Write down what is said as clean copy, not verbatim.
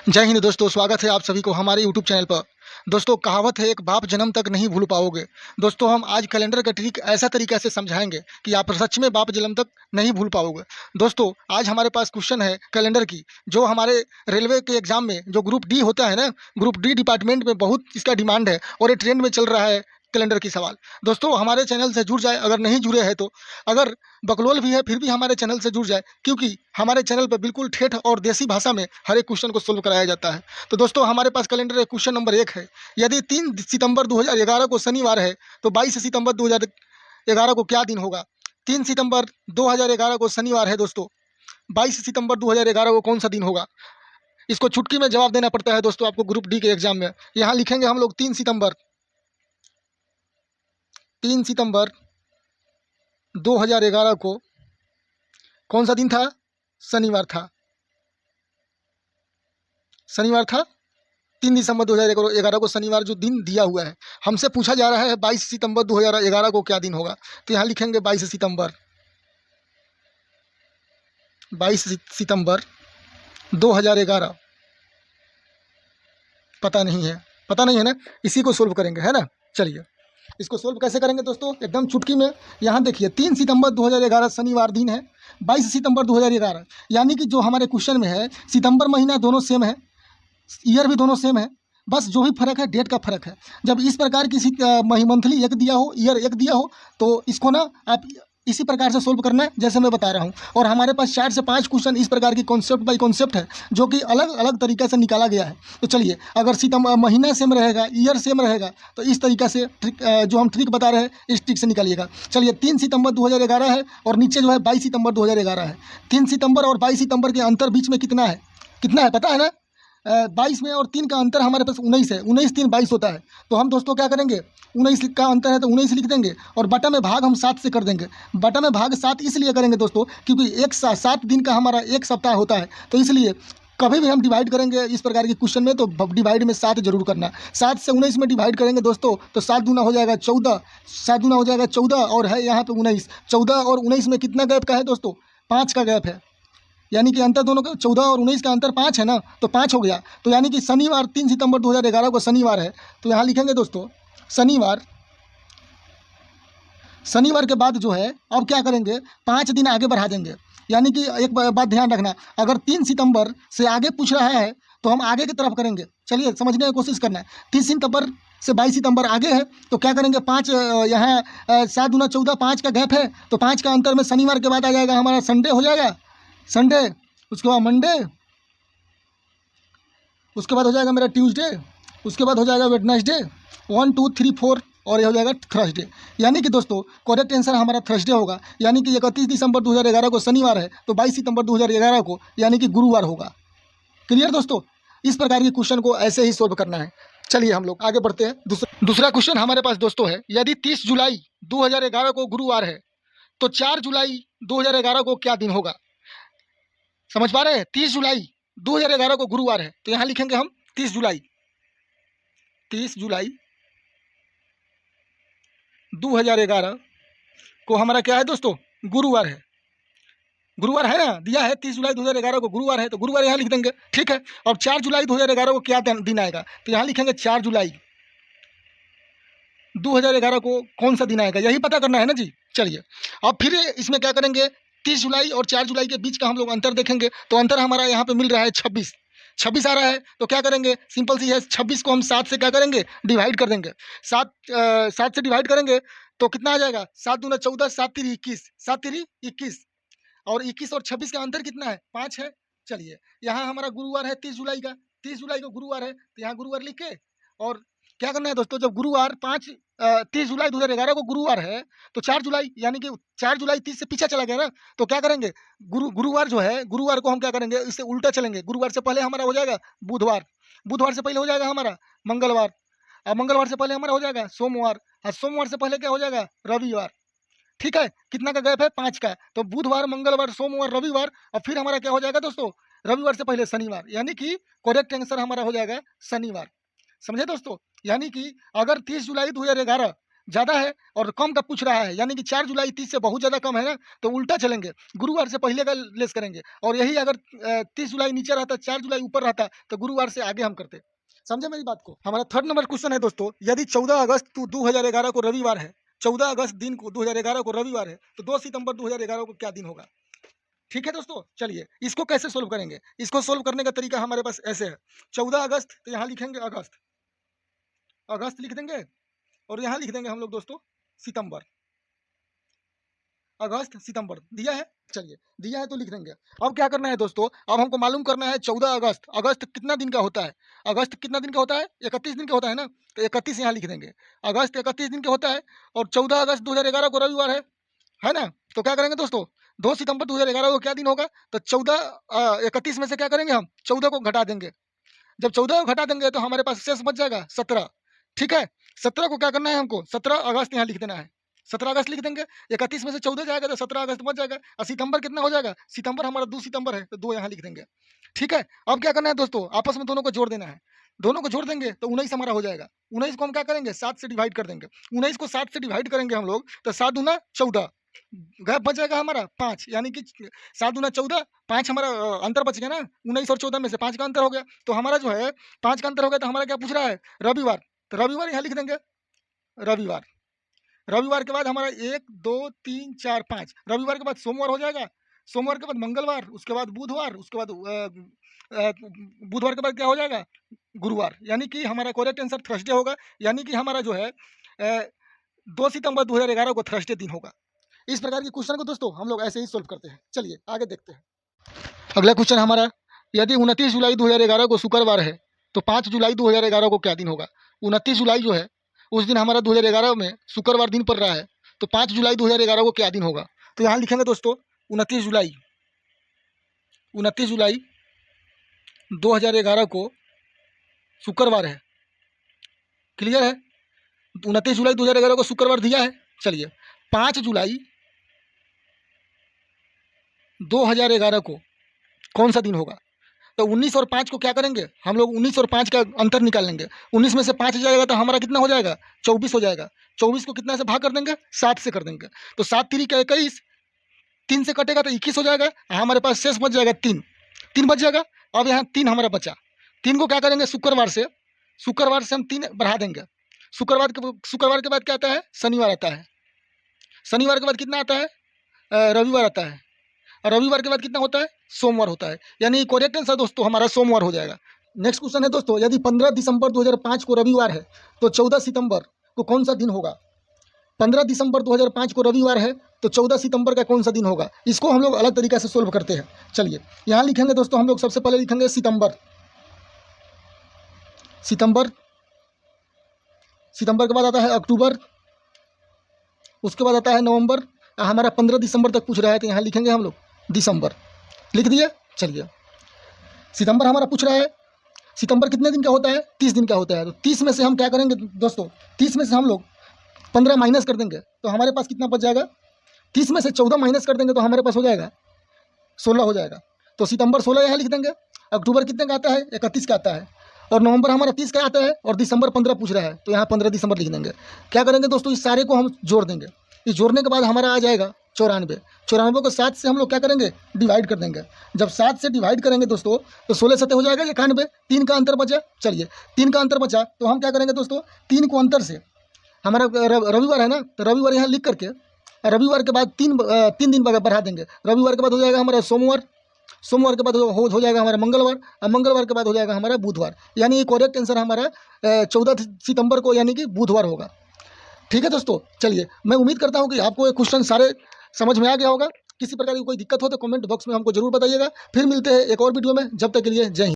जय हिंद दोस्तों, स्वागत है आप सभी को हमारे यूट्यूब चैनल पर। दोस्तों, कहावत है, एक बाप जन्म तक नहीं भूल पाओगे। दोस्तों, हम आज कैलेंडर का ट्रिक ऐसा तरीका से समझाएंगे कि आप सच में बाप जन्म तक नहीं भूल पाओगे। दोस्तों, आज हमारे पास क्वेश्चन है कैलेंडर की, जो हमारे रेलवे के एग्जाम में जो ग्रुप डी होता है ना, ग्रुप डी डिपार्टमेंट में बहुत इसका डिमांड है और ये ट्रेंड में चल रहा है कैलेंडर की सवाल। दोस्तों, हमारे चैनल से जुड़ जाए, अगर नहीं जुड़े हैं तो। अगर बकलोल भी है फिर भी हमारे चैनल से जुड़ जाए, क्योंकि हमारे चैनल पर बिल्कुल ठेठ और देसी भाषा में हर एक क्वेश्चन को सोल्व कराया जाता है। तो दोस्तों, हमारे पास कैलेंडर है, क्वेश्चन नंबर 1 है। यदि 3 सितंबर 2011 को शनिवार है तो 22 सितंबर 2011 को क्या दिन होगा? 3 सितंबर 2011 को शनिवार है दोस्तों। 22 सितंबर 2011 को कौन सा दिन होगा? इसको चुटकी में जवाब देना पड़ता है दोस्तों आपको ग्रुप डी के एग्जाम में। यहाँ लिखेंगे हम लोग 3 सितंबर 2011 को कौन सा दिन था? शनिवार था। शनिवार था। 3 दिसंबर 2011 को शनिवार जो दिन दिया हुआ है, हमसे पूछा जा रहा है 22 सितंबर 2011 को क्या दिन होगा। तो यहाँ लिखेंगे 22 सितंबर 2011। पता नहीं है ना, इसी को सोल्व करेंगे, है ना। चलिए, इसको सोल्व कैसे करेंगे दोस्तों, एकदम चुटकी में। यहाँ देखिए, 3 सितंबर 2011 शनिवार दिन है, 22 सितंबर 2011, यानी कि जो हमारे क्वेश्चन में है, सितंबर महीना दोनों सेम है, ईयर भी दोनों सेम है, बस जो भी फर्क है डेट का फर्क है। जब इस प्रकार की मंथली एक दिया हो, ईयर एक दिया हो, तो इसको ना आप इसी प्रकार से सोल्व करना है जैसे मैं बता रहा हूँ। और हमारे पास 4 से 5 क्वेश्चन इस प्रकार की कॉन्सेप्ट बाई कॉन्सेप्ट है, जो कि अलग अलग तरीके से निकाला गया है। तो चलिए, अगर सितंबर महीना सेम रहेगा, ईयर सेम रहेगा, तो इस तरीका से ट्रिक जो हम ट्रिक बता रहे हैं, इस ट्रिक से निकालिएगा। चलिए, 3 सितंबर 2011 है और नीचे जो है 22 सितंबर 2011 है। 3 सितंबर और 22 सितंबर के अंतर बीच में कितना है? पता है ना? 22 में और 3 का अंतर हमारे पास 19 है। 19 3 22 होता है। तो हम दोस्तों क्या करेंगे, 19 का अंतर है तो 19 लिख देंगे और बटा में भाग हम 7 से कर देंगे। बटा में भाग 7 इसलिए करेंगे दोस्तों, क्योंकि 7 दिन का हमारा एक सप्ताह होता है। तो इसलिए कभी भी हम डिवाइड करेंगे इस प्रकार के क्वेश्चन में, तो डिवाइड में 7 जरूर करना। 7 से 19 में डिवाइड करेंगे दोस्तों, तो 7 दूना हो जाएगा 14, 7 दूना हो जाएगा 14 और है यहाँ पे 19। 14 और 19 में कितना गैप का है दोस्तों? 5 का गैप है, यानी कि अंतर दोनों का 14 और 19 का अंतर 5 है ना, तो 5 हो गया। तो यानी कि शनिवार 3 सितंबर 2011 को शनिवार है। तो यहाँ लिखेंगे दोस्तों शनिवार के बाद जो है, अब क्या करेंगे, 5 दिन आगे बढ़ा देंगे। यानी कि एक बात ध्यान रखना, अगर 3 सितंबर से आगे पूछ रहा है तो हम आगे की तरफ करेंगे। चलिए, समझने की कोशिश करना है। 3 सितंबर से 22 सितंबर आगे है, तो क्या करेंगे, 5 यहाँ 7 दूना 14, 5 का गैप है, तो 5 का अंतर में शनिवार के बाद आ जाएगा हमारा संडे हो जाएगा, संडे, उसके बाद मंडे, उसके बाद हो जाएगा मेरा ट्यूसडे, उसके बाद हो जाएगा वेडनेसडे, 1 2 3 4 और ये हो जाएगा थर्सडे। यानी कि दोस्तों करेक्ट आंसर हमारा थर्सडे होगा। यानी कि 31 दिसंबर 2011 को शनिवार है, तो 22 सितंबर 2011 को यानी कि गुरुवार होगा। क्लियर दोस्तों? इस प्रकार के क्वेश्चन को ऐसे ही सोल्व करना है। चलिए, हम लोग आगे बढ़ते हैं। दूसरा क्वेश्चन हमारे पास दोस्तों है, यदि 30 जुलाई 2011 को गुरुवार है तो 4 जुलाई 2011 को क्या दिन होगा? समझ पा रहे हैं? 30 जुलाई 2011 को गुरुवार है, तो यहाँ लिखेंगे हम 30 जुलाई 2011 को हमारा क्या है दोस्तों? गुरुवार है। गुरुवार है ना, दिया है 30 जुलाई 2011 को गुरुवार है, तो गुरुवार यहाँ लिख देंगे। ठीक है। अब 4 जुलाई 2011 को क्या दिन आएगा? तो यहाँ लिखेंगे 4 जुलाई 2011 को कौन सा दिन आएगा, यही पता करना है ना जी। चलिए, अब फिर इसमें क्या करेंगे, 30 जुलाई और 4 जुलाई के बीच का हम लोग अंतर देखेंगे, तो अंतर हमारा यहाँ पे मिल रहा है 26। 26 आ रहा है, तो क्या करेंगे, सिंपल सी है, 26 को हम 7 से क्या करेंगे, डिवाइड कर देंगे। 7 से डिवाइड करेंगे तो कितना आ जाएगा, 7 दूना 14, 7 तिरी 21, 7 तिरी 21, और 21 और 26 का अंतर कितना है, 5 है। चलिए, यहाँ हमारा गुरुवार है 30 जुलाई का, 30 जुलाई को गुरुवार है, तो यहाँ गुरुवार लिख के और क्या करना है दोस्तों, जब गुरुवार 30 जुलाई 2011 को गुरुवार है, तो 4 जुलाई, यानी कि 4 जुलाई 30 से पीछे चला गया ना, तो क्या करेंगे, गुरुवार जो है, गुरुवार को हम क्या करेंगे, इससे उल्टा चलेंगे। गुरुवार से पहले हमारा हो जाएगा बुधवार, बुधवार से पहले हो जाएगा हमारा मंगलवार, और मंगलवार से पहले हमारा हो जाएगा सोमवार, और सोमवार से पहले क्या हो जाएगा, रविवार। ठीक है, कितना का गैप है, 5 का। तो बुधवार, मंगलवार, सोमवार, रविवार, और फिर हमारा क्या हो जाएगा दोस्तों, रविवार से पहले शनिवार, यानी कि करेक्ट आंसर हमारा हो जाएगा शनिवार। समझे दोस्तों? यानी कि अगर 30 जुलाई 2011 ज़्यादा है और कम का पूछ रहा है, यानी कि 4 जुलाई 30 से बहुत ज़्यादा कम है ना, तो उल्टा चलेंगे, गुरुवार से पहले का लेस करेंगे। और यही अगर 30 जुलाई नीचे रहता, 4 जुलाई ऊपर रहता, तो गुरुवार से आगे हम करते। समझे मेरी बात को? हमारा थर्ड नंबर क्वेश्चन है दोस्तों, यदि 14 अगस्त 2011 को रविवार है, 14 अगस्त दिन को 2011 को रविवार है, तो 2 सितंबर 2011 को क्या दिन होगा? ठीक है दोस्तों, चलिए इसको कैसे सोल्व करेंगे? इसको सोल्व करने का तरीका हमारे पास ऐसे है। 14 अगस्त, तो यहाँ लिखेंगे अगस्त, अगस्त लिख देंगे, और यहाँ लिख देंगे हम लोग दोस्तों सितंबर, अगस्त सितंबर दिया है। चलिए दिया है तो लिख देंगे। अब क्या करना है दोस्तों, अब हमको मालूम करना है 14 अगस्त, अगस्त कितना दिन का होता है? अगस्त कितना दिन का होता है? 31 दिन का होता है ना, तो 31 यहाँ लिख देंगे। अगस्त 31 दिन का होता है, और 14 अगस्त 2011 को रविवार है ना? तो क्या करेंगे दोस्तों, 2 सितंबर 2011 को क्या दिन होगा? तो 31 में से क्या करेंगे हम? 14 को घटा देंगे। जब 14 को घटा देंगे तो हमारे पास शेष बच जाएगा 17। ठीक है, 17 को क्या करना है हमको? 17 अगस्त यहाँ लिख देना है, 17 अगस्त लिख देंगे। 31 में से 14 जाएगा तो 17 अगस्त बच जाएगा। और सितंबर कितना हो जाएगा? सितंबर हमारा 2 सितंबर है, तो 2 यहाँ लिख देंगे। ठीक है, अब क्या करना है दोस्तों, आपस में दोनों को जोड़ देना है। दोनों को जोड़ देंगे तो 19 हमारा हो जाएगा। 19 को हम क्या करेंगे? 7 से डिवाइड कर देंगे। 19 को 7 से डिवाइड करेंगे हम लोग, तो 7 दूना 14, गैप बच जाएगा हमारा 5, यानी कि 7 दूना 14, 5 हमारा अंतर बच गया ना। 19 और 14 में से 5 का अंतर हो गया, तो हमारा जो है 5 का अंतर हो गया, तो हमारा क्या पूछ रहा है? रविवार। तो रविवार यहाँ लिख देंगे, रविवार। रविवार के बाद हमारा 1 2 3 4 5, रविवार के बाद सोमवार हो जाएगा, सोमवार के बाद मंगलवार, उसके बाद बुधवार, उसके बाद बुधवार के बाद क्या हो जाएगा? गुरुवार। यानी कि हमारा करेक्ट आंसर थर्सडे होगा, यानी कि हमारा जो है 2 सितंबर 2011 को थर्सडे दिन होगा। इस प्रकार के क्वेश्चन को दोस्तों हम लोग ऐसे ही सोल्व करते हैं। चलिए आगे देखते हैं। अगला क्वेश्चन हमारा, यदि 29 जुलाई 2011 को शुक्रवार है, तो 5 जुलाई 2011 को क्या दिन होगा? 29 जुलाई जो है उस दिन हमारा 2011 में शुक्रवार दिन पड़ रहा है, तो 5 जुलाई 2011 को क्या दिन होगा? तो यहाँ लिखेंगे दोस्तों 29 जुलाई, 29 जुलाई 2011 को शुक्रवार है। क्लियर है? 29 जुलाई 2011 को शुक्रवार दिया है। चलिए 5 जुलाई 2011 को कौन सा दिन होगा? तो 19 और 5 को क्या करेंगे हम लोग? 19 और 5 का अंतर निकाल लेंगे। 19 में से 5 जाएगा तो हमारा कितना हो जाएगा? 24 हो जाएगा। 24 को कितना से भाग कर देंगे? 7 से कर देंगे। तो 7 तिरी का 21, 3 से कटेगा तो 21 हो जाएगा। हमारे पास शेष बच जाएगा 3, 3 बच जाएगा। अब यहाँ 3 हमारा बचा, 3 को क्या करेंगे? शुक्रवार से हम 3 बढ़ा देंगे। शुक्रवार के बाद क्या आता है? शनिवार आता है। शनिवार के बाद कितना आता है? रविवार आता है। और रविवार के बाद कितना होता है? सोमवार होता है। यानी करेक्ट आंसर दोस्तों हमारा सोमवार हो जाएगा। नेक्स्ट क्वेश्चन है दोस्तों, यदि 15 दिसंबर 2005 को रविवार है, तो 14 सितंबर को कौन सा दिन होगा? 15 दिसंबर 2005 को रविवार है, तो 14 सितंबर का कौन सा दिन होगा? इसको हम लोग अलग तरीके से सोल्व करते हैं। चलिए यहाँ लिखेंगे दोस्तों, हम लोग सबसे पहले लिखेंगे सितंबर। सितंबर, सितंबर के बाद आता है अक्टूबर, उसके बाद आता है नवंबर। हमारा 15 दिसंबर तक पूछ रहा है, तो यहाँ लिखेंगे हम लोग दिसंबर। लिख दिए। चलिए सितंबर हमारा पूछ रहा है, सितंबर कितने दिन का होता है? 30 दिन का होता है। तो 30 में से हम क्या करेंगे दोस्तों? 30 में से हम लोग 15 माइनस कर देंगे, तो हमारे पास कितना बच जाएगा? 30 में से 14 माइनस कर देंगे तो हमारे पास हो जाएगा 16 हो जाएगा। तो सितंबर 16 यहाँ लिख देंगे। अक्टूबर कितने का आता है? 31 का आता है। और नवंबर हमारा 30 का आता है, और दिसंबर 15 पूछ रहा है, तो यहाँ 15 दिसंबर लिख देंगे। क्या करेंगे दोस्तों? इस सारे को हम जोड़ देंगे। इस जोड़ने के बाद हमारा आ जाएगा 94। 94 को 7 से हम लोग क्या करेंगे? डिवाइड कर देंगे। जब 7 से डिवाइड करेंगे दोस्तों, तो 16 7 हो जाएगा 91। 3 का अंतर बचा। चलिए 3 का अंतर बचा, तो हम क्या करेंगे दोस्तों? 3 को अंतर से, हमारा रविवार है ना, तो रविवार यहाँ लिख करके रविवार के बाद 3 दिन बढ़ा देंगे। रविवार के बाद हो जाएगा हमारा सोमवार, सोमवार के बाद हो जाएगा हमारा मंगलवार, और मंगलवार के बाद हो जाएगा हमारा बुधवार। यानी करेक्ट आंसर हमारा 14 सितंबर को यानी कि बुधवार होगा। ठीक है दोस्तों, चलिए मैं उम्मीद करता हूँ कि आपको ये क्वेश्चन सारे समझ में आ गया होगा। किसी प्रकार की कोई दिक्कत हो तो कमेंट बॉक्स में हमको जरूर बताइएगा। फिर मिलते हैं एक और वीडियो में, जब तक के लिए जय हिंद।